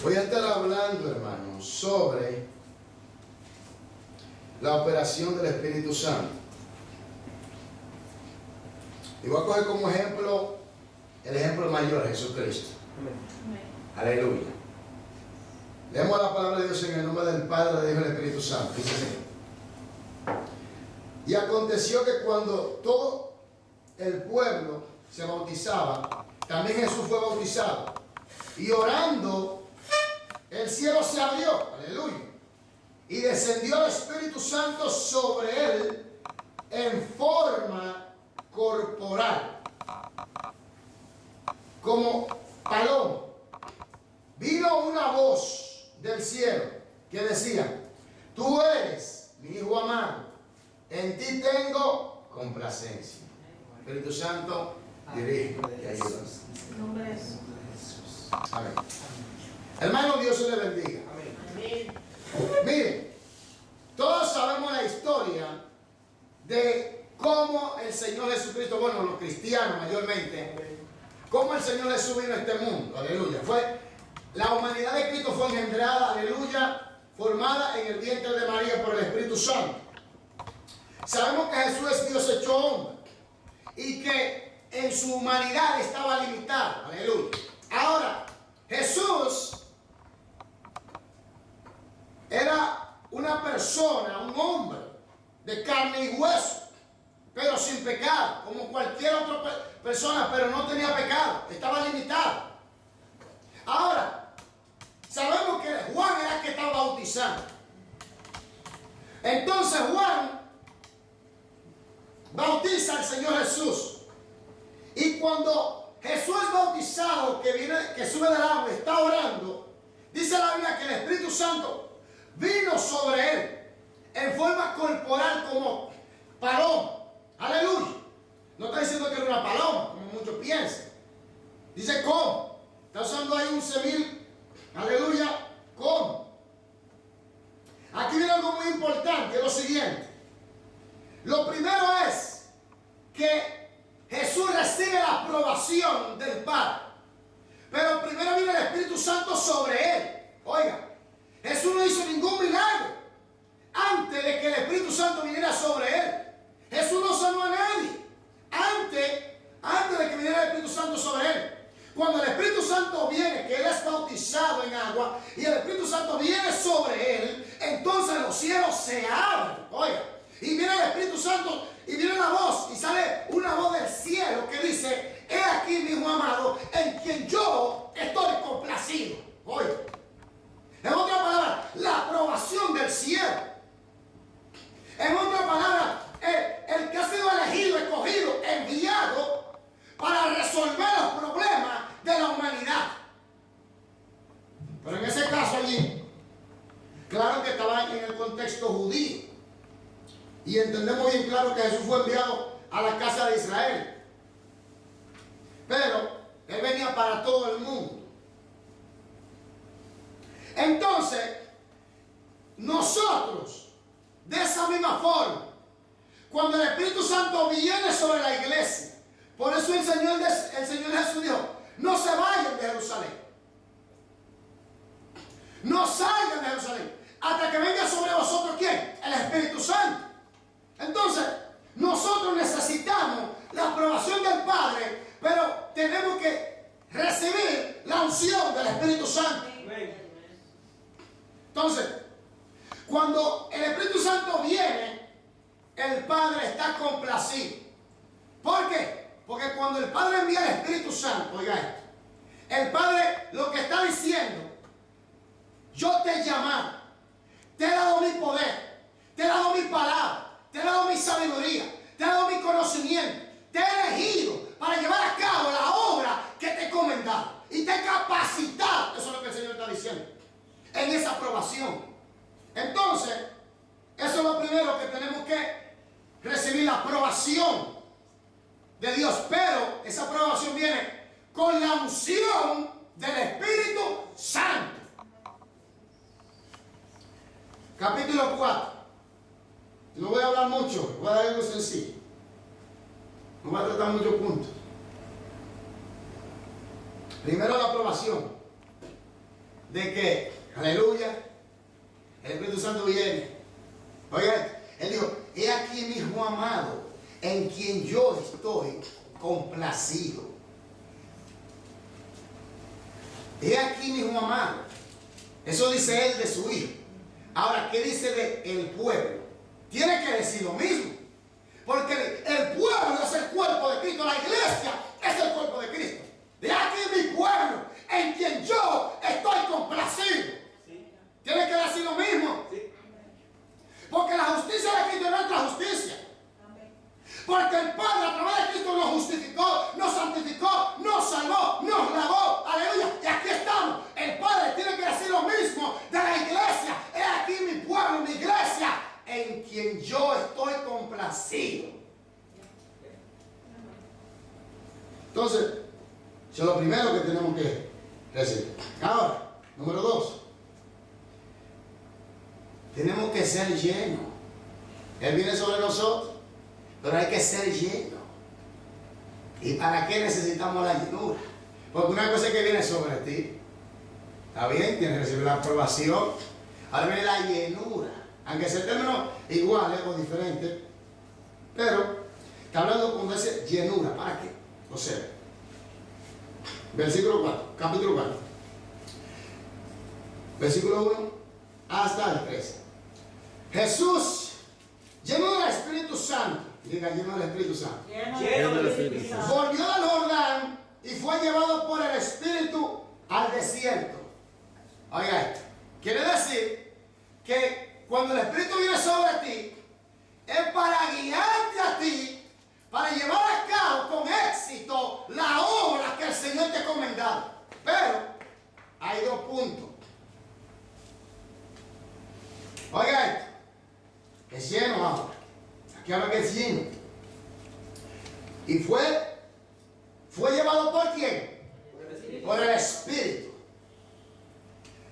Voy a estar hablando, hermanos, sobre la operación del Espíritu Santo. Y voy a coger como ejemplo el ejemplo mayor, Jesucristo. Amén. Aleluya. Leemos la palabra de Dios en el nombre del Padre, del Hijo y del Espíritu Santo. Dice así. Y aconteció que cuando todo el pueblo se bautizaba, también Jesús fue bautizado. Y orando, el cielo se abrió. Aleluya. Y descendió el Espíritu Santo sobre él en forma corporal, como paloma. Vino una voz del cielo que decía: tú eres mi Hijo amado, en ti tengo complacencia. Espíritu Santo, dirige y ayuda. Amén. Hermano, Dios se le bendiga. Amén. Miren, todos sabemos la historia de cómo el Señor Jesucristo, bueno, los cristianos mayormente, cómo el Señor Jesús vino a este mundo. Aleluya. La humanidad de Cristo fue engendrada, aleluya, formada en el vientre de María por el Espíritu Santo. Sabemos que Jesús es Dios hecho hombre y que en su humanidad estaba limitado. Aleluya. Ahora, Jesús era una persona, un hombre de carne y hueso, pero sin pecado, como cualquier otra persona, pero no tenía pecado, estaba limitado. Ahora, sabemos que Juan era el que estaba bautizando. Entonces Juan bautiza al Señor Jesús. Y cuando Jesús es bautizado, que sube del agua, está orando, dice la Biblia que el Espíritu Santo vino sobre él en forma corporal como paloma. Aleluya. No está diciendo que era una paloma, como muchos piensan. Dice ¿cómo? Está usando ahí un semil. Aleluya. ¿Cómo? Aquí viene algo muy importante, lo siguiente. Lo primero es que Jesús recibe la aprobación del Padre. Pero primero viene el Espíritu Santo sobre él. Oiga, Jesús no hizo ningún milagro antes de que el Espíritu Santo viniera sobre él. Jesús no sanó a nadie antes de que viniera el Espíritu Santo sobre él. Cuando el Espíritu Santo viene, que él es bautizado en agua, y el Espíritu Santo viene sobre él, entonces los cielos se abren. Oiga, y viene el Espíritu Santo, y viene la voz, y sale una voz del cielo que dice: he aquí mi Hijo amado, en quien yo estoy complacido. Oiga, en otra palabra, la aprobación del cielo. En otra palabra, el que ha sido elegido, escogido, enviado para resolver los problemas de la humanidad. Pero en ese caso allí, claro que estaba en el contexto judío. Y entendemos bien claro que Jesús fue enviado a la casa de Israel. Pero él venía para todo el mundo. Entonces, nosotros, de esa misma forma, cuando el Espíritu Santo viene sobre la iglesia, por eso el Señor Jesús dijo: no se vayan de Jerusalén, no salgan de Jerusalén, hasta que venga sobre vosotros ¿quién? El Espíritu Santo. Entonces, nosotros necesitamos la aprobación del Padre, pero tenemos que recibir la unción del Espíritu Santo. Entonces, cuando el Espíritu Santo viene, el Padre está complacido. ¿Por qué? Porque cuando el Padre envía el Espíritu Santo, oiga esto, el Padre lo que está diciendo: yo te he llamado, te he dado mi poder, te he dado mi palabra, te he dado mi sabiduría, te he dado mi conocimiento, te he elegido para llevar a cabo la obra que te he encomendado y te he capacitado. Eso es lo que el Señor está diciendo en esa aprobación. Entonces, eso es lo primero que tenemos que recibir, la aprobación de Dios. Pero esa aprobación viene con la unción del Espíritu Santo. Capítulo 4. No voy a hablar mucho, voy a dar algo sencillo. No voy a tratar muchos puntos. Primero, la aprobación. de que, aleluya, el Espíritu Santo viene. Oiga, él dijo, he aquí mi hijo amado, en quien yo estoy complacido. He aquí mi hijo amado. Eso dice él de su hijo. Ahora, ¿qué dice de el pueblo? Tiene que decir lo mismo. Porque el pueblo es el cuerpo de Cristo. La iglesia es el cuerpo de Cristo. De aquí mi pueblo, en quien yo estoy complacido. Sí. Tiene que decir lo mismo. Sí. Porque la justicia de Cristo es nuestra justicia. Porque el Padre a través de Cristo nos justificó, nos santificó, nos salvó, nos lavó. Aleluya. Y aquí estamos. El Padre tiene que decir lo mismo de la iglesia. He aquí mi pueblo, mi iglesia, en quien yo estoy complacido. Entonces, eso es lo primero que tenemos que decir. Ahora, número 2. Tenemos que ser llenos. Él viene sobre nosotros. Pero hay que ser lleno. ¿Y para qué necesitamos la llenura? Porque una cosa es que viene sobre ti. Está bien, tienes que recibir la aprobación. Ahora viene la llenura. Aunque sea el término igual o diferente. Pero está hablando cuando dice llenura. ¿Para qué? O sea, versículo 4, capítulo 4. Versículo 1 hasta el 13. Jesús, lleno del Espíritu Santo. Diga, lleno del Espíritu Santo. Lleno del Espíritu Santo. Volvió del Jordán y fue llevado por el Espíritu al desierto. Oiga esto. Quiere decir que cuando el Espíritu viene sobre ti, es para guiarte a ti, para llevar a cabo con éxito la obra que el Señor te ha encomendado. Pero hay 2 puntos. Oiga esto. Es lleno ahora. Aquí habla que es lleno. Y fue llevado por quién? Por el Espíritu.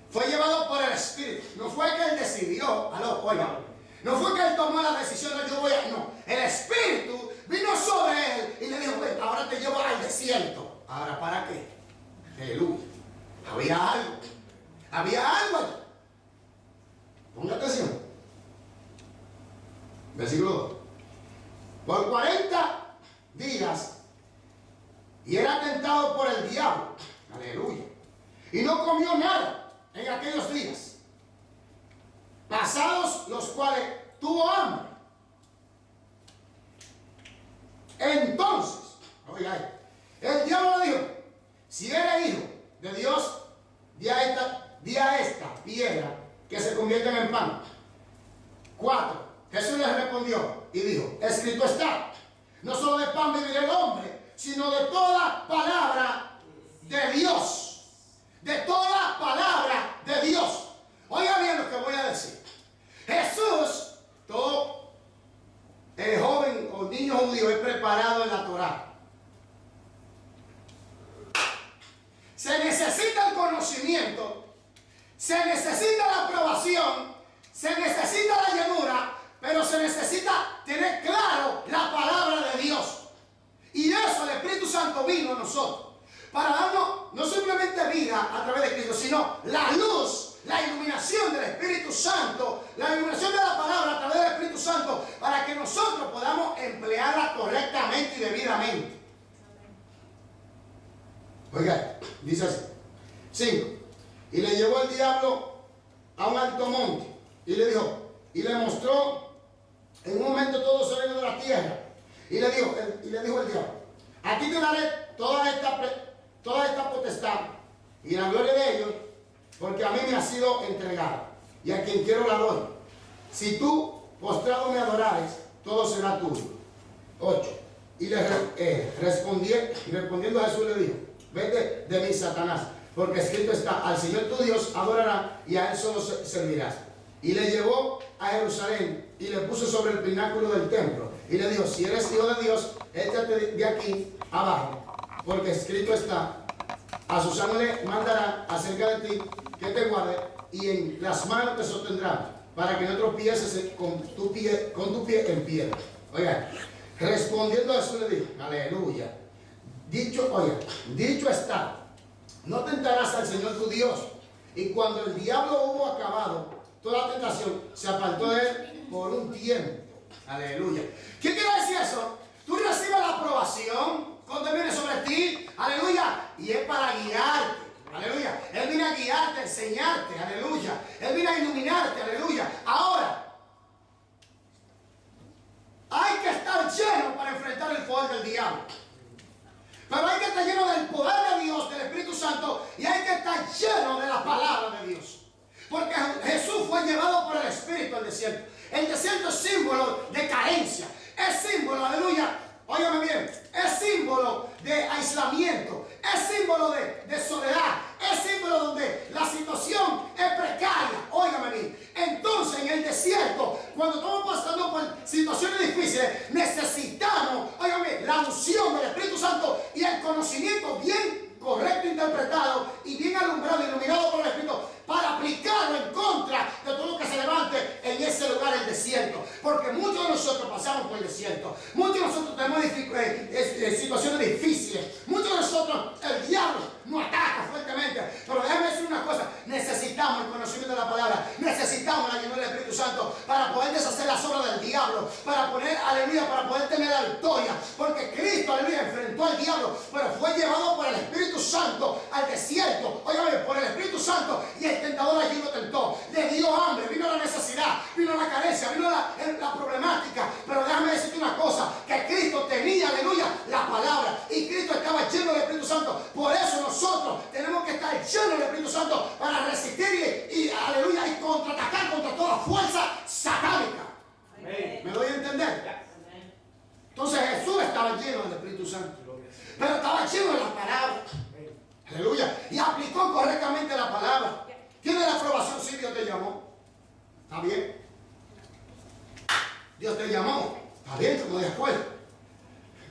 Fue llevado por el Espíritu. No fue que él decidió. Oiga. No fue que él tomó la decisión de yo voy a. No. El Espíritu vino sobre él y le dijo, ven, ahora te llevo al desierto. ¿Ahora para qué? Aleluya. Había algo. Había algo allí. Ponga atención. Versículo 2. Por 40 días y era tentado por el diablo. Aleluya. Y no comió nada en aquellos días. Pasados los cuales tuvo hambre. Entonces, oiga, el diablo le dijo, si eres hijo de Dios, di a esta piedra que se convierta en pan. 4. Jesús les respondió y dijo, escrito está, no solo de pan vivirá el hombre, sino de toda palabra de Dios. De toda palabra de Dios. Oiga bien lo que voy a decir. Jesús, todo joven o niño judío es preparado en la Torá. Se necesita el conocimiento, se necesita la aprobación, se necesita la llenura, pero se necesita tener claro la palabra de Dios. Y eso el Espíritu Santo vino a nosotros para darnos no simplemente vida a través de Cristo, sino la luz, la iluminación del Espíritu Santo, la iluminación de la palabra a través del Espíritu Santo, para que nosotros podamos emplearla correctamente y debidamente. Oiga, dice así. 5. Y le llevó el diablo a un alto monte y le dijo, y le mostró en un momento todo el reino de la tierra. Y le dijo el diablo, aquí te daré toda esta potestad y la gloria de ellos, porque a mí me ha sido entregada, y a quien quiero la doy. Si tú postrado me adorares, todo será tuyo. 8. Y respondiendo a Jesús le dijo, vete de mí, Satanás, porque escrito está, al Señor tu Dios adorarás y a él solo servirás. Y le llevó a Jerusalén y le puso sobre el pináculo del templo y le dijo, si eres hijo de Dios, échate de aquí abajo, porque escrito está, a sus ángeles mandará acerca de ti que te guarde y en las manos te sostendrán para que no tropieces con tu pie en piedra. Oigan, respondiendo a eso le dijo, aleluya, dicho está, no tentarás al Señor tu Dios. Y cuando el diablo hubo acabado toda la tentación, se apartó de él por un tiempo. Aleluya. ¿Qué quiere decir eso? Tú recibes la aprobación cuando Él viene sobre ti. Aleluya. Y es para guiarte. Aleluya. Él viene a guiarte, a enseñarte. Aleluya. Él viene a iluminarte. Aleluya. Ahora, hay que estar lleno para enfrentar el poder del diablo. Pero hay que estar lleno del poder de Dios, del Espíritu Santo, y hay que estar lleno de la palabra de Dios. Porque Jesús fue llevado por el Espíritu al desierto. El desierto es símbolo de carencia. Es símbolo, aleluya, óigame bien, es símbolo de aislamiento. Es símbolo de soledad. Es símbolo donde la situación es precaria. Óigame bien. Entonces en el desierto, cuando estamos pasando por situaciones difíciles, necesitamos, óigame, la unción del Espíritu Santo y el conocimiento bien correcto, interpretado y bien alumbrado, iluminado por el Espíritu, para aplicarlo en contra de todo lo que se levante en ese lugar, el desierto. Porque muchos de nosotros pasamos por el desierto. Muchos de nosotros tenemos situaciones difíciles. Muchos de nosotros, el diablo nos ataca fuertemente. Pero déjame decir una cosa: necesitamos el conocimiento de la palabra. Necesitamos la llenura del Espíritu Santo para poder deshacer las obras del diablo. Para poner, aleluya, para poder tener la victoria. Porque Cristo, aleluya, enfrentó al diablo, pero fue llevado por el Espíritu Santo al desierto. Óigame, por el Espíritu Santo. Y el tentador allí lo tentó. Le dio hambre, vino la necesidad, vino la carencia, vino la problemática. Pero déjame decirte una cosa: que Cristo tenía, aleluya, la palabra. Y Cristo estaba lleno del Espíritu Santo. Por eso nosotros tenemos que estar llenos del Espíritu Santo para resistir y aleluya, y contraatacar contra toda fuerza satánica. Amén. ¿Me doy a entender? Entonces Jesús estaba lleno del Espíritu Santo, pero estaba lleno de la palabra. Aleluya. Y aplicó correctamente la palabra. ¿Tiene la aprobación? Sí, Dios te llamó. ¿Está bien? Dios te llamó. ¿Está bien? Como después.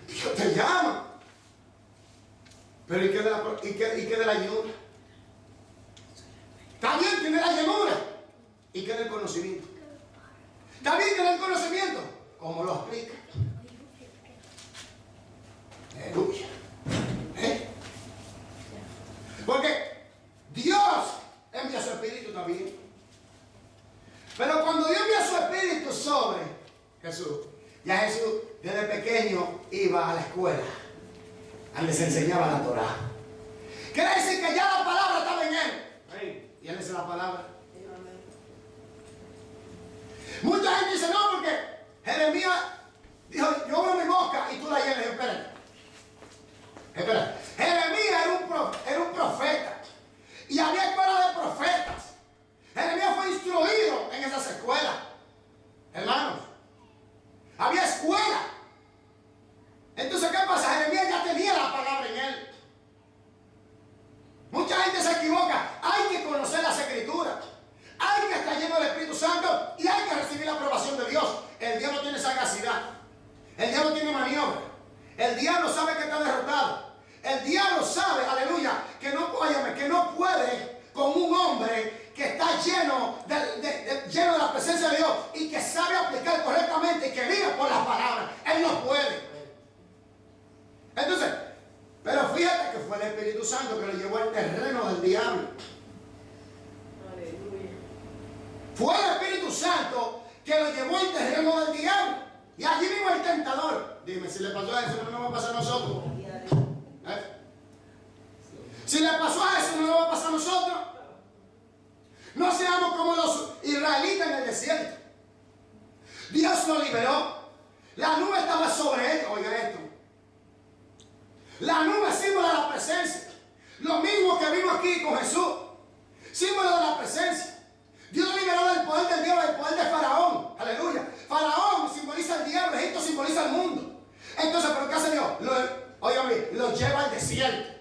Dios te llama. Pero ¿y qué de la llenura? ¿Está bien? Tiene la llenura. ¿Y qué del conocimiento? ¿Está bien tener conocimiento? ¿Cómo lo explica? Aleluya. Porque Dios envía su Espíritu también. Pero cuando Dios envía su Espíritu sobre Jesús, ya Jesús desde pequeño iba a la escuela, donde se enseñaba la Torah. Quiere decir que ya la palabra estaba en él. Y él dice la palabra. Mucha gente dice: no, porque Jeremías dijo: yo abro mi boca y tú la llenas. Espera. Jeremías era un profeta. Y había escuelas de profetas. Jeremías fue instruido en esas escuelas. Hermanos, había escuela. Entonces, ¿qué pasa? Jeremías ya tenía la palabra en él. Mucha gente se equivoca. Hay que conocer las Escrituras. Hay que estar lleno del Espíritu Santo y hay que recibir la aprobación de Dios. El diablo tiene sagacidad. El diablo tiene maniobra. El diablo sabe que está derrotado. El diablo sabe, aleluya, que no puede con un hombre que está lleno de la presencia de Dios y que sabe aplicar correctamente y que vive por las palabras. Él no puede. Entonces, pero fíjate que fue el Espíritu Santo que lo llevó al terreno del diablo. Aleluya. Fue el Espíritu Santo que lo llevó al terreno del diablo. Y allí vino el tentador. Dime, si le pasó a eso, no nos va a pasar a nosotros. Si le pasó a eso, no nos va a pasar a nosotros. No seamos como los israelitas en el desierto. Dios nos liberó. La nube estaba sobre él. Oiga esto. La nube es símbolo de la presencia. Lo mismo que vimos aquí con Jesús. Símbolo de la presencia. Dios liberó del poder del diablo, del poder de Faraón. Aleluya. Faraón simboliza el diablo. Egipto simboliza el mundo. Entonces, ¿pero qué hace Dios? Óigame, lo lleva al desierto.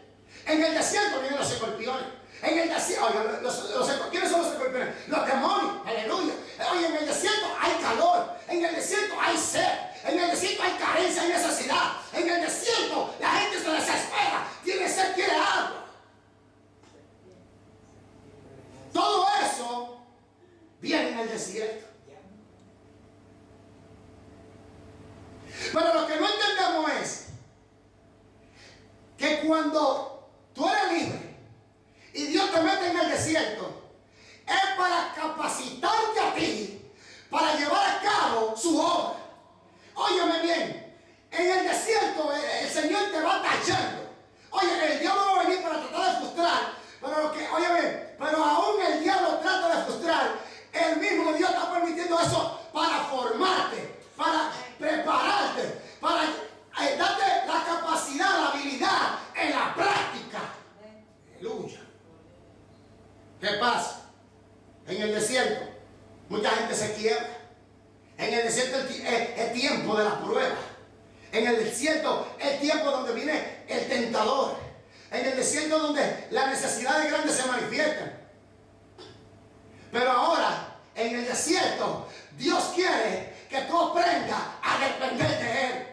En el desierto vienen los escorpiones. En el desierto, oiga, ¿quiénes son los escorpiones? Los demonios. Aleluya. Oye, en el desierto hay calor. En el desierto hay sed. En el desierto hay carencia, hay necesidad. En el desierto la gente se desespera. Tiene sed, quiere agua. Todo eso viene en el desierto. Pero lo que no entendemos es que cuando tú eres libre y Dios te mete en el desierto, para capacitarte a ti, para llevar a cabo su obra. Óyeme bien, en el desierto el Señor te va tachando. Oye, el diablo va a venir para tratar de frustrar, pero aún el diablo trata de frustrar. El mismo Dios está permitiendo eso para formarte, para prepararte, para darte la capacidad, la habilidad en la práctica. Aleluya. ¿Qué pasa? En el desierto mucha gente se quiebra. En el desierto es tiempo de la prueba. En el desierto es tiempo donde viene el tentador. En el desierto donde las necesidades grandes se manifiestan. Pero ahora, en el desierto, Dios quiere que tú aprendas a depender de Él.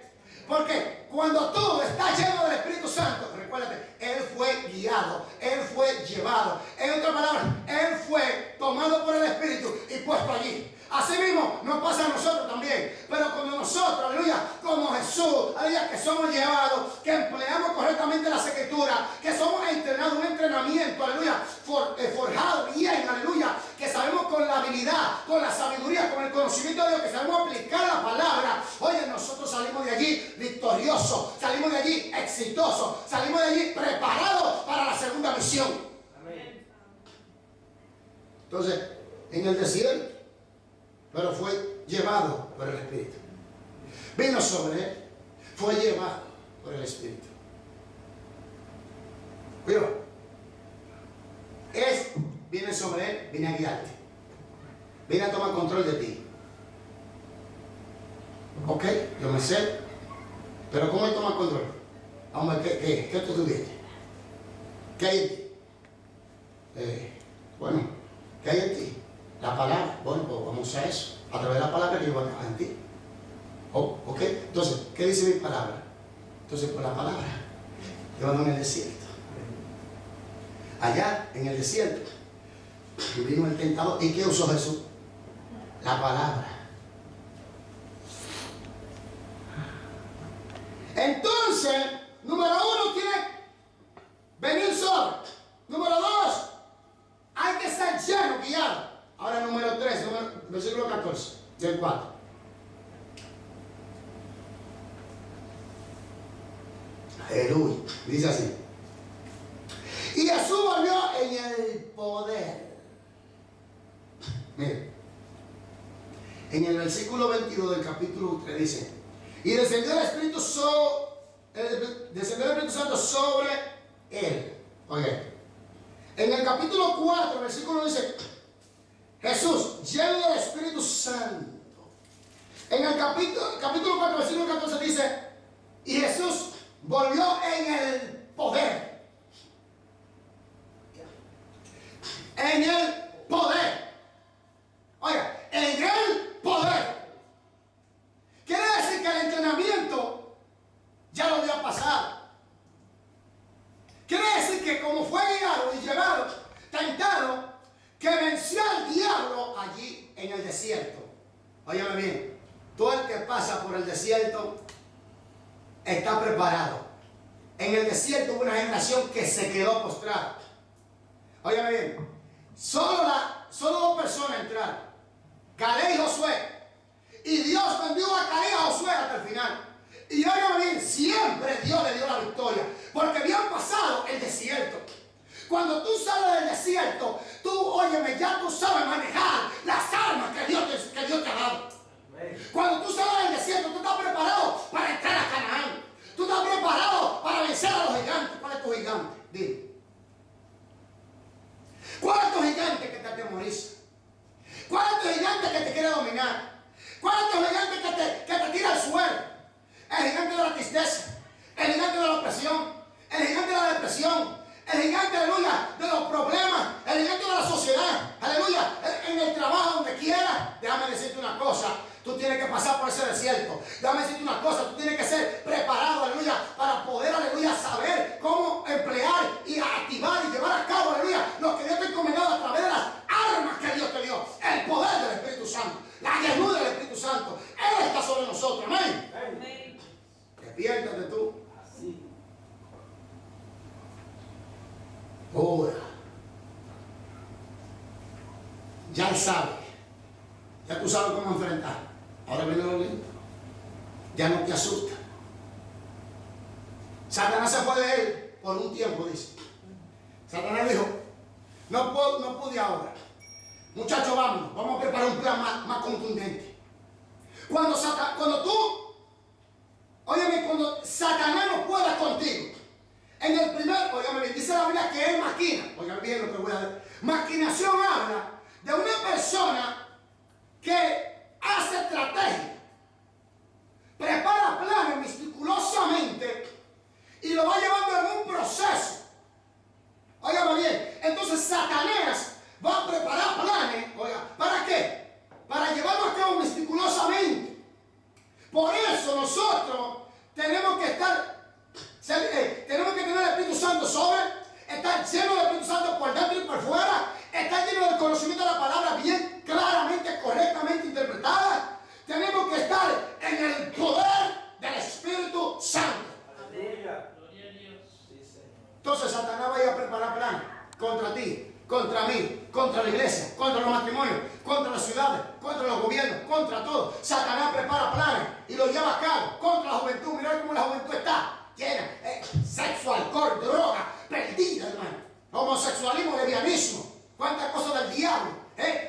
Porque cuando tú estás lleno del Espíritu Santo, recuérdate, Él fue guiado, Él fue llevado. En otras palabras, Él fue tomado por el Espíritu y puesto allí. Así mismo nos pasa a nosotros también. Pero cuando nosotros, aleluya, como Jesús, aleluya, que somos llevados, que empleamos correctamente las escrituras, que somos entrenados, un entrenamiento, aleluya, forjado bien, aleluya, que sabemos con la habilidad, con la sabiduría, con el conocimiento de Dios, que sabemos aplicar la palabra. Oye, nosotros salimos de allí victoriosos, salimos de allí exitosos, salimos de allí preparados para la segunda misión. Amén. Entonces, en el desierto, pero fue llevado por el Espíritu. Vino sobre él, fue llevado por el Espíritu. Cuidado. Viene sobre él, viene a guiarte. Viene a tomar control de ti. Ok, yo me sé. Pero ¿cómo él toma control? Vamos a ver, ¿qué tú tuviste? ¿Qué hay en ti? Bueno, ¿qué hay en ti? La palabra. Bueno, pues vamos a eso. A través de la palabra que yo voy a trabajar en ti. Oh, ok. Entonces, ¿qué dice mi palabra? Entonces, por la palabra, llevando en el desierto. Allá, en el desierto, vino el tentador. ¿Y qué usó Jesús? La palabra. Entonces, número uno, tiene venir sobre. Número dos, hay que ser lleno, guiado. Ahora número 3, versículo 14 del 4. Aleluya. Dice así. Y Jesús volvió en el poder. Mire. En el versículo 22 del capítulo 3 dice: y descendió el Espíritu Santo sobre él. Oye. En el capítulo 4, versículo dice: Jesús, lleno del Espíritu Santo. En el capítulo 4, versículo 14 dice: y Jesús volvió en el poder. En el poder. Oiga, en el poder. Quiere decir que el entrenamiento ya lo había pasado. Quiere decir que como fue guiado y llevado, tentado, que venció al diablo allí en el desierto. Óyeme bien, todo el que pasa por el desierto está preparado. En el desierto hubo una generación que se quedó postrada. Óyeme bien, solo dos personas entraron, Caleb y Josué. Y Dios bendijo a Caleb y a Josué hasta el final. Y óyeme bien, siempre Dios le dio la victoria, porque habían pasado el desierto. Cuando tú sales del desierto, óyeme, ya tú sabes manejar las armas que Dios te ha dado. Cuando tú sales del desierto, tú estás preparado para entrar a Canaán. Tú estás preparado para vencer a los gigantes. ¿Cuál es tu gigante? Dime. ¿Cuál es tu gigante que te atemoriza? ¿Cuál es tu gigante que te quiere dominar? ¿Cuál es tu gigante que te tira al suelo? El gigante de la tristeza, el gigante de la opresión, el gigante de la depresión, el gigante, aleluya, de los problemas, el gigante de la sociedad, aleluya, en el trabajo, donde quiera. Déjame decirte una cosa, tú tienes que pasar por ese desierto. Déjame decirte una cosa, tú tienes que ser preparado, aleluya, para poder, aleluya, saber cómo emplear y activar y llevar a cabo, aleluya, lo que Dios te ha encomendado a través de las armas que Dios te dio. El poder del Espíritu Santo, la llenura del Espíritu Santo. Él está sobre nosotros, amén. Amén. Despiértate tú. Así. Ora. ya él sabe. Ya tú sabes cómo enfrentar. Ahora viene lo lindo. Ya no te asusta. Satanás se fue de él por un tiempo, dice. Satanás dijo, no pude ahora. Muchachos, vamos a preparar un plan más contundente. Cuando Satanás no pueda contigo, en el primer, óigame bien, dice la Biblia que él maquina. Óigame bien lo que voy a decir. Maquinación habla de una persona que hace estrategia, prepara planes meticulosamente y lo va llevando en un proceso. Óigame bien, entonces Satanás va a preparar planes, oiga, ¿para qué? Para llevarlo a cabo meticulosamente. Por eso nosotros tenemos que tener el Espíritu Santo estar lleno del Espíritu Santo por dentro y por fuera, estar lleno del conocimiento de la palabra bien claramente, correctamente interpretada. Tenemos que estar en el poder del Espíritu Santo. Aleluya. Entonces Satanás va a ir a preparar planes contra ti, contra mí, contra la iglesia, contra los matrimonios, contra las ciudades, contra los gobiernos, contra todo. Satanás prepara planes y los lleva a cabo contra la juventud. Mirá cómo la juventud está llena. Sexo, alcohol, droga, perdida, hermano. Homosexualismo, lesbianismo. Cuántas cosas del diablo.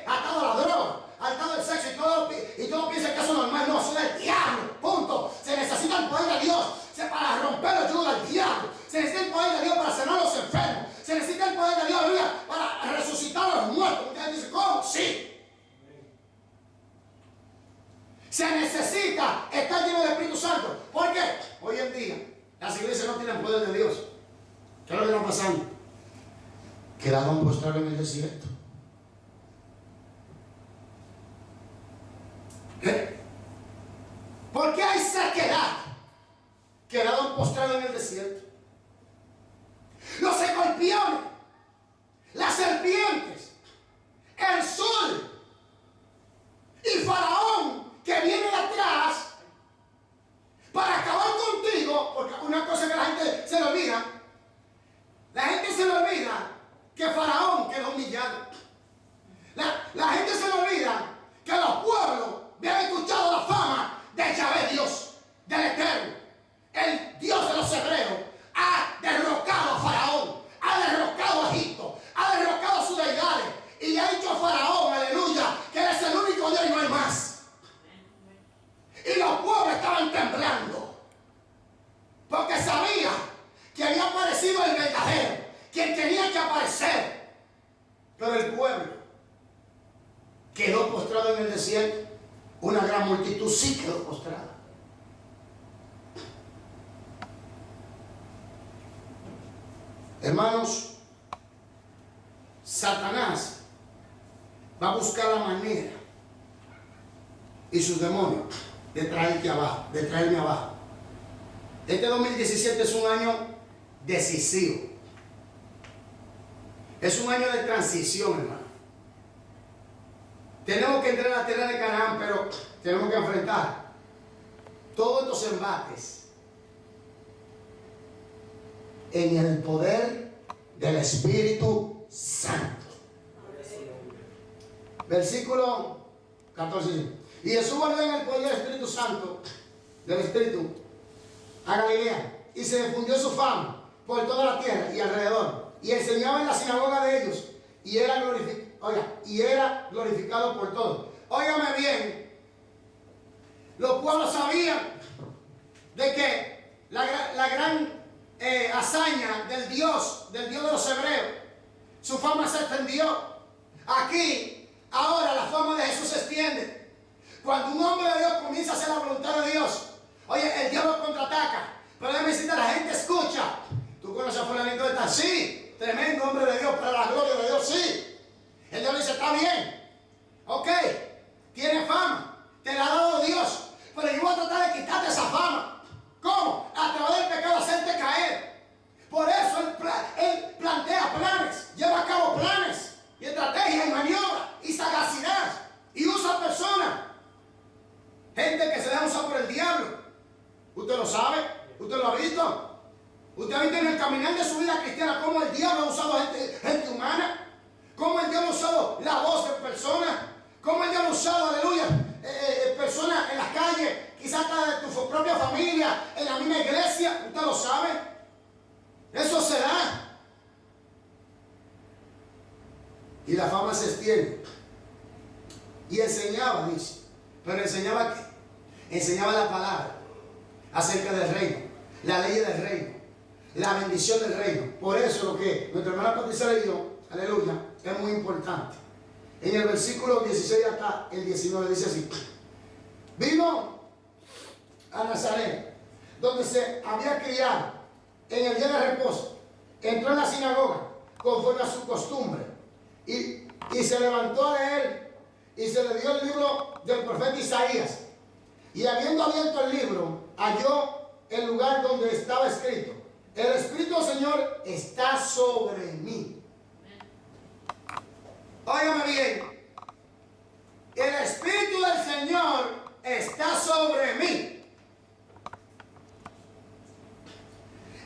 Atado a la droga, atado al sexo y todo piensa que eso es normal. No, eso es del diablo. Punto. Se necesita el poder de Dios para romper los yugos del diablo. Se necesita el poder de Dios para sanar a los enfermos. Se necesita el poder de Dios, aleluya, para resucitar a los muertos. Ustedes dicen, ¿cómo? Sí. Se necesita estar lleno del Espíritu Santo. ¿Por qué? Hoy en día las iglesias no tienen poder de Dios. ¿Qué es lo que está pasando? Quedaron postrados en el desierto. ¿Por qué hay sequedad? Quedaron postrados en el desierto. Los escorpiones, las serpientes, el sol y Faraón que viene de atrás para acabar contigo, porque una cosa que la gente se le olvida, que Faraón quedó humillado. La gente se le olvida que los pueblos habían escuchado la fama de Yahvé Dios, del Eterno, el Dios de los hebreos. Ha derrocado a Faraón, ha derrocado a Egipto, ha derrocado a sus deidades y le ha dicho a Faraón, aleluya, que él es el único Dios y no hay más. Y los pueblos estaban temblando porque sabía que había aparecido el verdadero, quien tenía que aparecer. Pero el pueblo quedó postrado en el desierto. Una gran multitud sí quedó postrada. Hermanos, Satanás va a buscar la manera y sus demonios de traerte abajo, de traerme abajo. Este 2017 es un año decisivo. Es un año de transición, hermano. Tenemos que entrar a la tierra de Canaán, pero tenemos que enfrentar todos estos embates en el poder del Espíritu Santo. Versículo 14. Y Jesús volvió en el poder del Espíritu Santo, del Espíritu, a Galilea, y se difundió su fama por toda la tierra y alrededor, y enseñaba en la sinagoga de ellos, y era glorificado por todos. Óigame bien, los pueblos sabían de que la gran hazaña del Dios de los hebreos, su fama se extendió. Aquí, ahora la fama de Jesús se extiende. Cuando un hombre de Dios comienza a hacer la voluntad de Dios, oye, el diablo contraataca, pero déjame decirte, la gente escucha. ¿Tú conoces a fulanito de tal? Sí, tremendo hombre de Dios, para la gloria de Dios, sí. El diablo dice, está bien, ok, tiene fama, te la ha dado Dios, pero yo voy a tratar de quitarte esa fama. ¿Cómo? A través del pecado, hacerte caer. Por eso él plantea planes, lleva a cabo planes, y estrategias, y maniobras, y sagacidad, y usa personas. Gente que se deja usar por el diablo. ¿Usted lo sabe? ¿Usted lo ha visto? ¿Usted ha visto en el caminar de su vida cristiana cómo el diablo ha usado gente humana? cómo el diablo ha usado la voz de personas, cómo el diablo ha usado, aleluya, personas en las calles, quizás hasta de tu propia familia, en la misma iglesia, usted lo sabe. Eso se da. Y la fama se extiende. Y enseñaba, dice. ¿Pero enseñaba qué? Enseñaba la palabra acerca del reino, la ley del reino, la bendición del reino. Por eso lo que nuestra hermana Patricia leyó, aleluya, es muy importante. En el versículo 16 hasta el 19 dice así: vino a Nazaret, donde se había criado, en el día de reposo, entró en la sinagoga conforme a su costumbre y se levantó a leer, y se le dio el libro del profeta Isaías, y habiendo abierto el libro halló el lugar donde estaba escrito: el Espíritu del Señor está sobre mí. Óigame bien, el Espíritu del Señor está sobre mí.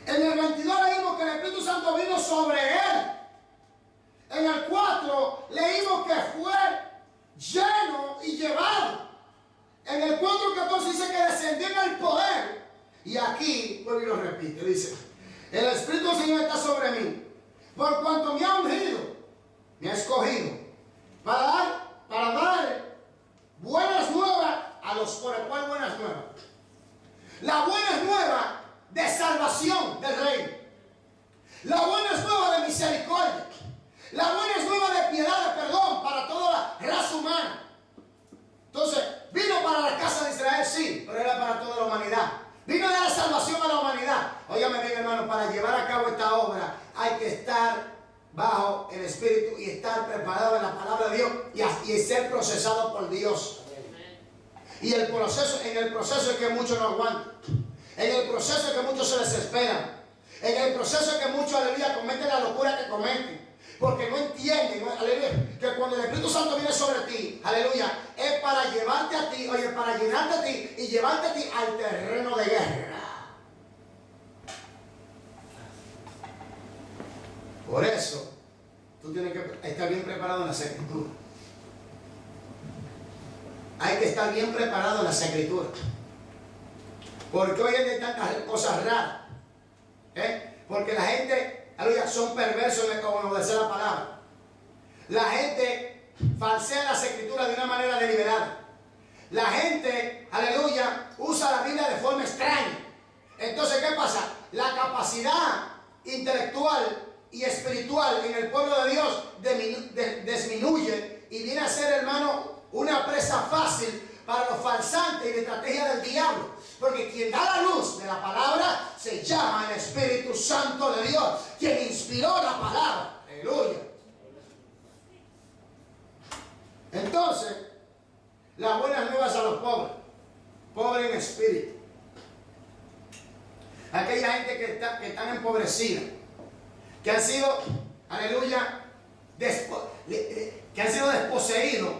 En el 22 leímos que el Espíritu Santo vino sobre él. En el 4 leímos que fue lleno y llevado. En el 4:14 dice que descendió en el poder. Y aquí, vuelvo y lo repite, dice: el Espíritu del Señor está sobre mí, por cuanto me ha ungido, me ha escogido, para dar buenas nuevas a los pobres. ¿Cuál buenas nuevas? La buena nueva de salvación del reino. La buena nueva de misericordia. La buena nueva de piedad, de perdón para toda la raza humana. Entonces, vino para la casa de Israel, sí, pero era para toda la humanidad. Vino a dar salvación a la humanidad. Óigame bien, hermano, para llevar a cabo esta obra hay que estar bajo el Espíritu y estar preparado en la palabra de Dios y ser procesado por Dios. Y en el proceso es que muchos no aguantan. En el proceso es que muchos se desesperan. En el proceso es que muchos, aleluya, cometen la locura que cometen. Porque no entienden, aleluya, que cuando el Espíritu Santo viene sobre ti, aleluya, es para llevarte a ti, oye, para llenarte a ti y llevarte a ti al terreno de guerra. Por eso, tú tienes que estar bien preparado en las Escrituras. Hay que estar bien preparado en las Escrituras. Porque hoy en día hay tantas cosas raras. Porque la gente, aleluya, son perversos en obedecer la palabra. La gente falsea las Escrituras de una manera deliberada. La gente, aleluya, usa la Biblia de forma extraña. Entonces, ¿qué pasa? La capacidad intelectual y espiritual en el pueblo de Dios disminuye y viene a ser, hermano, una presa fácil para los falsantes y la estrategia del diablo. Porque quien da la luz de la palabra se llama el Espíritu Santo de Dios, quien inspiró la palabra. Aleluya. Entonces, las buenas nuevas a los pobres, pobres en espíritu. Aquella gente que están empobrecidas, que han sido, aleluya, que han sido desposeídos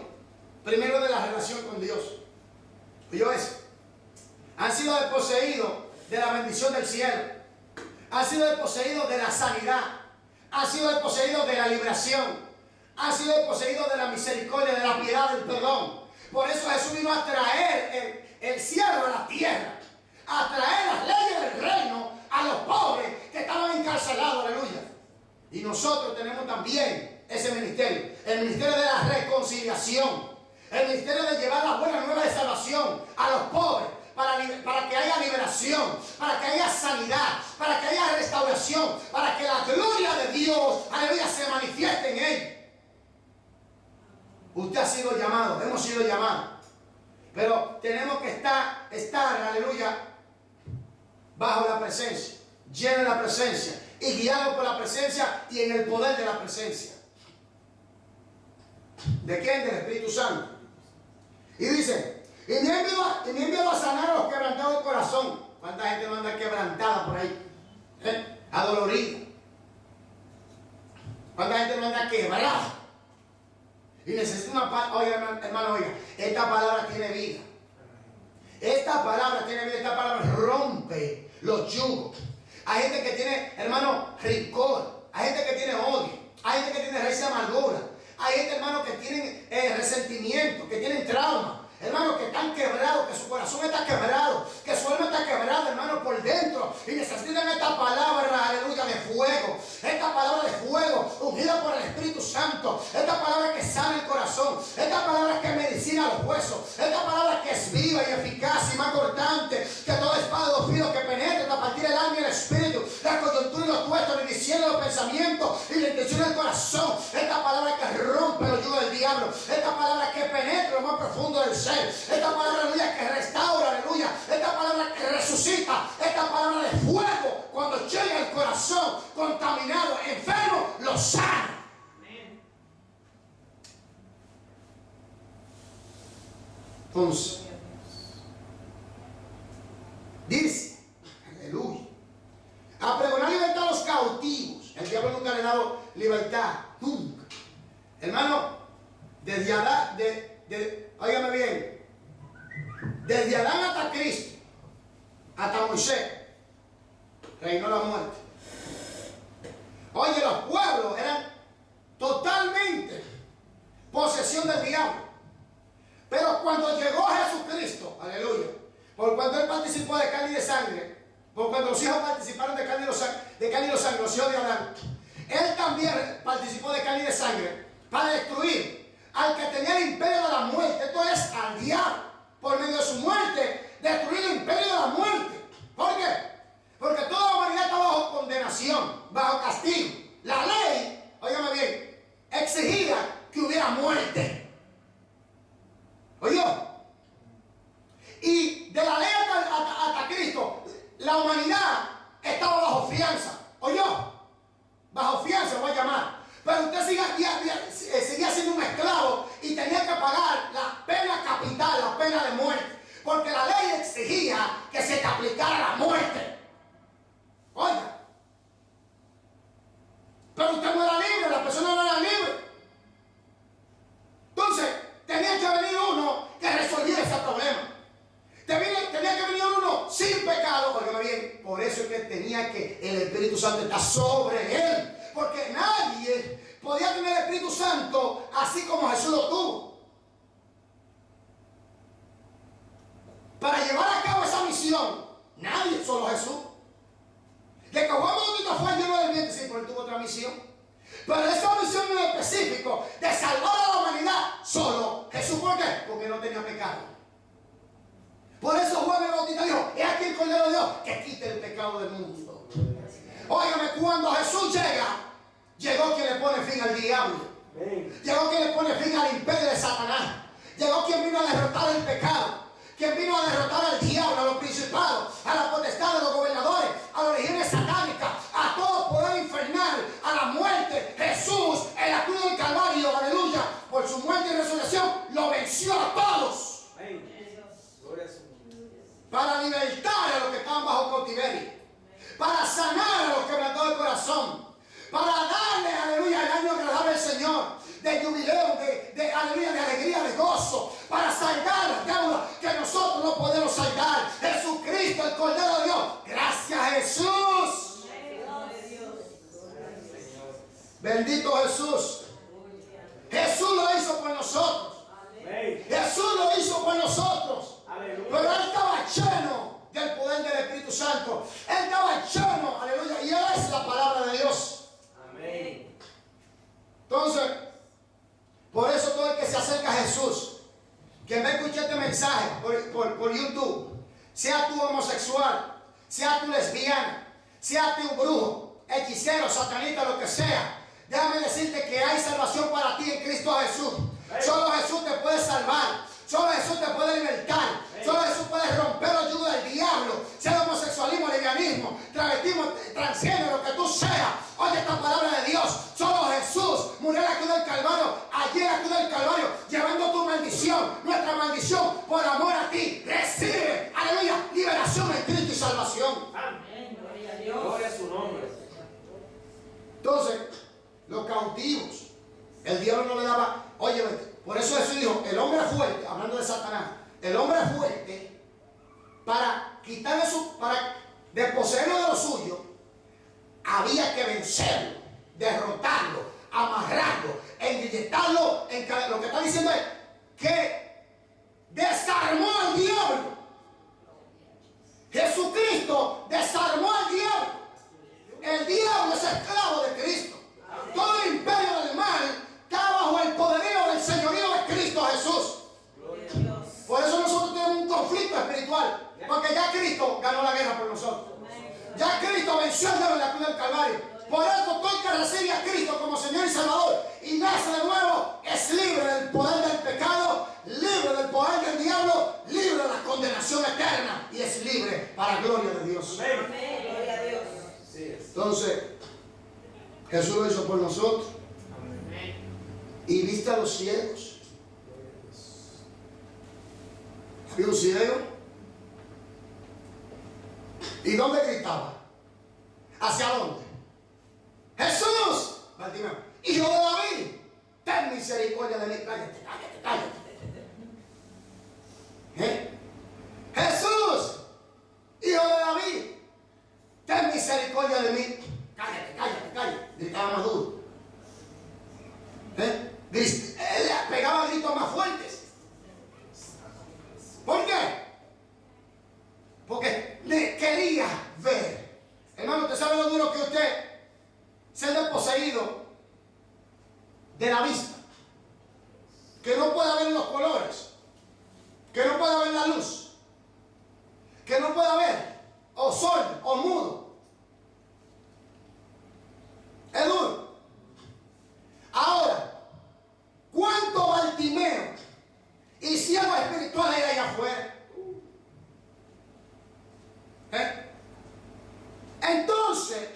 primero de la relación con Dios. ¿Oyó eso? Han sido desposeídos de la bendición del cielo. Han sido desposeídos de la sanidad. Han sido desposeídos de la liberación. Han sido desposeídos de la misericordia, de la piedad, del perdón. Por eso Jesús vino a traer el cielo a la tierra. A traer las leyes del reino a los pobres que estaban encarcelados. Aleluya. Y nosotros tenemos también ese ministerio. El ministerio de la reconciliación. El ministerio de llevar la buena nueva de salvación a los pobres. Para que haya liberación, para que haya sanidad, para que haya restauración, para que la gloria de Dios, aleluya, se manifieste en él. Usted ha sido llamado, hemos sido llamados, pero tenemos que estar, aleluya, bajo la presencia, lleno de la presencia y guiado por la presencia y en el poder de la presencia. ¿De quién? Del Espíritu Santo. Y dice: y me envió a sanar a los quebrantados de corazón. ¿Cuánta gente no anda quebrantada por ahí? Adolorida. ¿Cuánta gente no anda quebrada? Y necesita una paz. Oiga, hermano, oiga, esta palabra tiene vida. Esta palabra tiene vida. Esta palabra rompe los yugos. Hay gente que tiene, hermano, rencor. Hay gente que tiene odio. Hay gente que tiene raíz de amargura. Hay gente, hermano, que tienen resentimiento, que tienen trauma. Hermano, que están quebrados, que su corazón está quebrado, que su alma está quebrada, hermano, por dentro. Y necesitan esta palabra, aleluya, de fuego. Esta palabra de fuego, ungida por el Espíritu Santo. Esta palabra que sana el corazón. Esta palabra que medicina los huesos. Esta palabra que es viva y eficaz y más cortante que toda espada de dos filos, que penetra hasta partir el alma y el espíritu, la coyuntura y los tuestos, ni diciendo los pensamientos y la intención del corazón. Esta palabra que rompe los yugos del diablo. Esta palabra que penetra lo más profundo del ser. Esta palabra, aleluya, que restaura, aleluya. Esta palabra que resucita. Esta palabra de fuego, cuando llega al corazón contaminado, enfermo, lo sana. Entonces, dice, aleluya, a pregonar libertad a los cautivos. El diablo nunca le ha dado libertad, nunca. Hermano, desde Adán, óigame bien, desde Adán hasta Cristo, hasta Moisés, reinó la muerte. Oye, los pueblos eran totalmente posesión del diablo. Pero cuando llegó Jesucristo, aleluya, por cuando Él participó de carne y de sangre, por cuando los hijos participaron de carne y de sangre, los hijos de Adán, Él también participó de carne y de sangre para destruir al que tenía el imperio de la muerte, esto es, al diablo. Por medio de su muerte, destruir el imperio de la muerte. ¿Por qué? Porque toda la humanidad está bajo condenación, bajo castigo. La ley, óigame bien, exigía que hubiera muerte. ¿Oyó? Y de la ley hasta Cristo, la humanidad estaba bajo fianza. ¿Oyó? Bajo fianza lo voy a llamar. Pero usted seguía siendo un esclavo y tenía que pagar la pena capital, la pena de muerte. Porque la ley exigía que se te aplicara la muerte. Oiga. Pero usted no era libre, la persona no era libre. Entonces, tenía que venir uno que resolviera ese problema. Tenía que venir uno sin pecado. Óigame bien, por eso es que tenía que el Espíritu Santo estar sobre él. Porque nadie podía tener el Espíritu Santo así como Jesús lo tuvo. Para llevar a cabo esa misión, nadie, solo Jesús. De que Juan Bautista fue lleno del viento, sí, pero él tuvo otra misión. Pero esa misión en específico, de salvar a la humanidad, solo Jesús. ¿Por qué? Porque no tenía pecado. Por eso Juan el Bautista dijo, he aquí el Cordero de Dios que quite el pecado del mundo. Óigame, cuando Jesús llegó quien le pone fin al diablo. Llegó quien le pone fin al imperio de Satanás. Llegó quien vino a derrotar el pecado. Quien vino a derrotar al diablo, a los principados, a la potestad de los gobernadores, a las legiones satánicas, a todo poder infernal, a la muerte. Jesús en la cruz del Calvario, aleluya, por su muerte y resurrección, lo venció a todos. Para libertar a los que estaban bajo cautiverio. Para sanar a los quebrantados de corazón. Para darle, aleluya, el año agradable al Señor. De jubileo, de alegría, de alegría, de gozo. Para saldar las deudas que nosotros no podemos saldar. Jesucristo, el Cordero de Dios. Gracias, Jesús. Bendito Jesús. Jesús lo hizo por nosotros. Jesús lo hizo por nosotros. Pero Él estaba lleno del poder del Espíritu Santo. Él estaba lleno, aleluya. Y Él es la palabra de Dios. Amén. Entonces, por eso todo el que se acerca a Jesús, que me escuche este mensaje por YouTube, sea tú homosexual, sea tú lesbiana, sea tú brujo, hechicero, satanista, lo que sea, déjame decirte que hay salvación para ti en Cristo Jesús. Solo Jesús te puede salvar. Solo Jesús te puede libertar. Solo Jesús puede romper los yugos del diablo. Sea homosexualismo, lesbianismo, travestismo, transgénero, lo que tú seas. Oye esta palabra de Dios. Solo Jesús murió en la cruz del Calvario. Allí en la cruz del Calvario, llevando tu maldición, nuestra maldición, por amor a ti. Recibe, aleluya, liberación en Cristo y salvación. Amén. Gloria a Dios. Gloria a su nombre. Entonces, los cautivos, el diablo no le daba. Oye, por eso Jesús dijo, el hombre fuerte, hablando de Satanás, el hombre fuerte, para quitarle para desposeerlo de lo suyo, había que vencerlo, derrotarlo, lo que está diciendo es que desarmó al diablo. Jesucristo desarmó al diablo. El diablo es esclavo de Cristo. Todo el imperio del mal está bajo el poderío del señorío de Cristo Jesús. Por eso nosotros tenemos un conflicto espiritual, porque ya Cristo ganó la guerra por nosotros. Ya Cristo venció al diablo en la cruz del Calvario. Por eso todo el que recibe a Cristo como Señor y Salvador y nace de nuevo es libre del poder del pecado, libre del poder del diablo, libre de la condenación eterna y es libre para gloria de Dios. Gloria a Dios. Entonces, Jesús lo hizo por nosotros. Y viste a los ciegos. Había un ciego. ¿Y dónde gritaba? ¿Hacia dónde? Jesús, Bartimeo, hijo de David, ten misericordia de mí. Cállate, cállate, cállate. Jesús, hijo de David, ten misericordia de mí. Cállate, cállate, cállate. Gritaba más duro. Él pegaba gritos más fuertes. ¿Por qué? Porque le quería ver. Hermano, ¿usted sabe lo duro que usted ser desposeído de la vista? Que no pueda ver los colores, que no pueda ver la luz, que no pueda ver o sordo o mudo. Es duro. Ahora, ¿cuánto Bartimeo y ciego espiritual hay allá afuera? Entonces,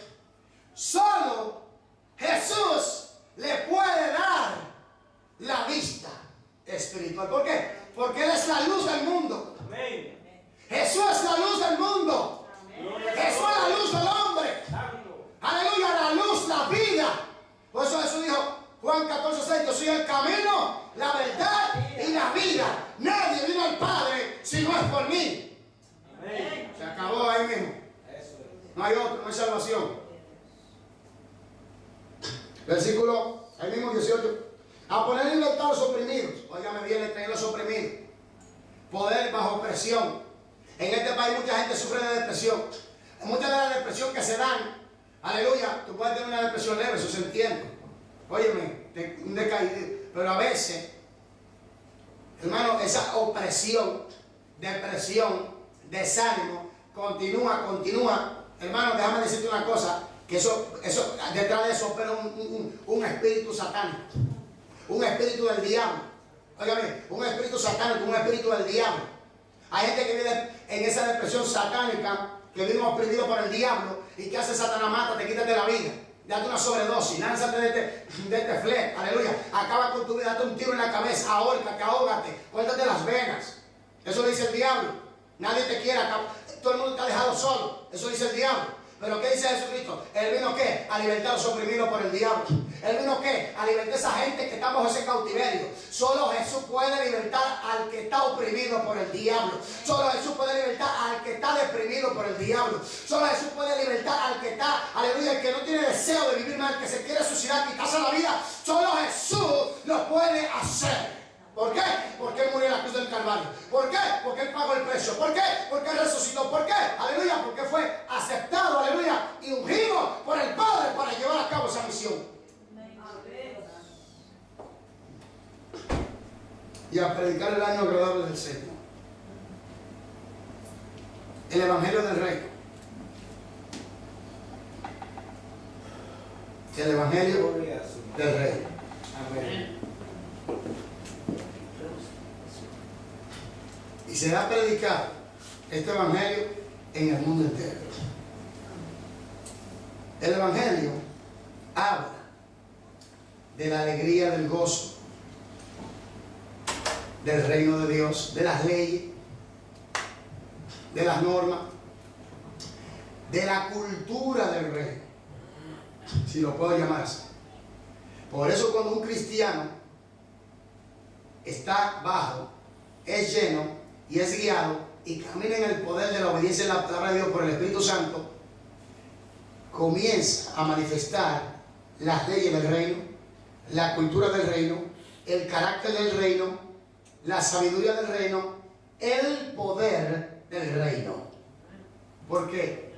solo Jesús le puede dar la vista espiritual. ¿Por qué? Porque Él es la luz del mundo. Amén. Jesús es la luz del mundo. Jesús es la luz del hombre. Aleluya, la luz, la vida. Por eso Jesús dijo, Juan 14:6, yo soy el camino, la verdad y la vida. Nadie vino al Padre si no es por mí. Amén. Se acabó ahí mismo. No hay otro, no hay salvación. Versículo, ahí mismo 18. A poner en libertad a los oprimidos. Óigame bien, el traer los oprimidos. Poder bajo presión. En este país mucha gente sufre de depresión. Muchas de las depresiones que se dan, aleluya, tú puedes tener una depresión leve, eso se entiende. Óyeme, un decaído. Pero a veces, hermano, esa opresión, depresión, desánimo, continúa. Hermano, déjame decirte una cosa, que eso detrás de eso opera un espíritu satánico, un espíritu del diablo. Óigame, un espíritu satánico, un espíritu del diablo. Hay gente que vive en esa depresión satánica, que vive oprimido por el diablo, y que hace Satanás, mátate, quítate la vida, date una sobredosis, lánzate de este fleck, aleluya, acaba con tu vida, date un tiro en la cabeza, ahórcate, ahógate, córtate las venas. Eso dice el diablo. Nadie te quiere, todo el mundo te ha dejado solo. Eso dice el diablo. Pero ¿qué dice Jesucristo? Él vino ¿qué? A libertar a los oprimidos por el diablo. Él vino ¿qué? A libertar a esa gente que está bajo ese cautiverio. Solo Jesús puede libertar al que está oprimido por el diablo. Solo Jesús puede libertar al que está deprimido por el diablo. Solo Jesús puede libertar al que está, aleluya, el que no tiene deseo de vivir mal, que se quiere suicidar, quitarse la vida. Solo Jesús lo puede hacer. ¿Por qué? Porque Él murió en la cruz del Calvario. ¿Por qué? Porque Él pagó el precio. ¿Por qué? Porque Él resucitó. ¿Por qué? Aleluya, porque fue aceptado, aleluya, y ungido por el Padre para llevar a cabo esa misión. Y a predicar el año agradable del Señor. El Evangelio del Reino. El Evangelio del Reino. Amén. Y será predicado este Evangelio en el mundo entero. El Evangelio habla de la alegría, del gozo, del reino de Dios, de las leyes, de las normas, de la cultura del reino, si lo puedo llamar así. Por eso cuando un cristiano está bajo, es lleno y es guiado y camina en el poder de la obediencia en la palabra de Dios por el Espíritu Santo, comienza a manifestar las leyes del reino, la cultura del reino, el carácter del reino, la sabiduría del reino, el poder del reino. Porque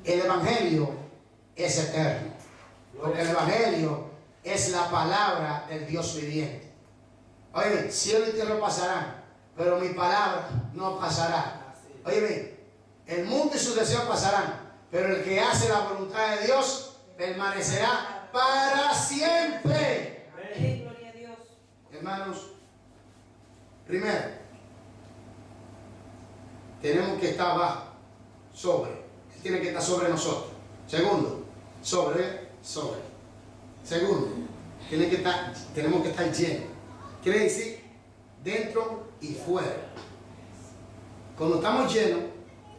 el Evangelio es eterno. Porque el Evangelio es la palabra del Dios viviente. Oye, cielo y tierra pasarán, pero mi palabra no pasará. Oye, el mundo y sus deseos pasarán, pero el que hace la voluntad de Dios permanecerá para siempre. Amén. Gloria a Dios. Hermanos, primero, tenemos que estar abajo, sobre. Él tiene que estar sobre nosotros. Segundo, sobre. Segundo, tenemos que estar llenos. Quiere decir, dentro y fuera. Cuando estamos llenos,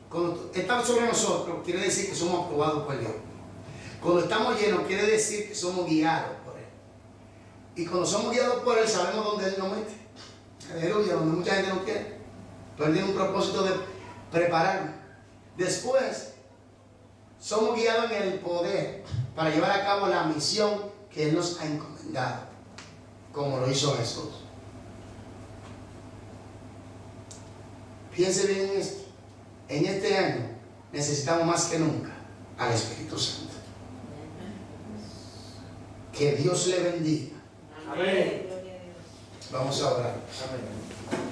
cuando está sobre nosotros, quiere decir que somos aprobados por Dios. Cuando estamos llenos, quiere decir que somos guiados por Él. Y cuando somos guiados por Él, sabemos dónde Él nos mete. Aleluya, donde mucha gente no quiere. Pero Él tiene un propósito de prepararnos. Después, somos guiados en el poder para llevar a cabo la misión que Él nos ha encomendado, como lo hizo Jesús. Piense bien en esto. En este año necesitamos más que nunca al Espíritu Santo. Que Dios le bendiga. Amén. Gloria a Dios. Vamos a orar. Amén.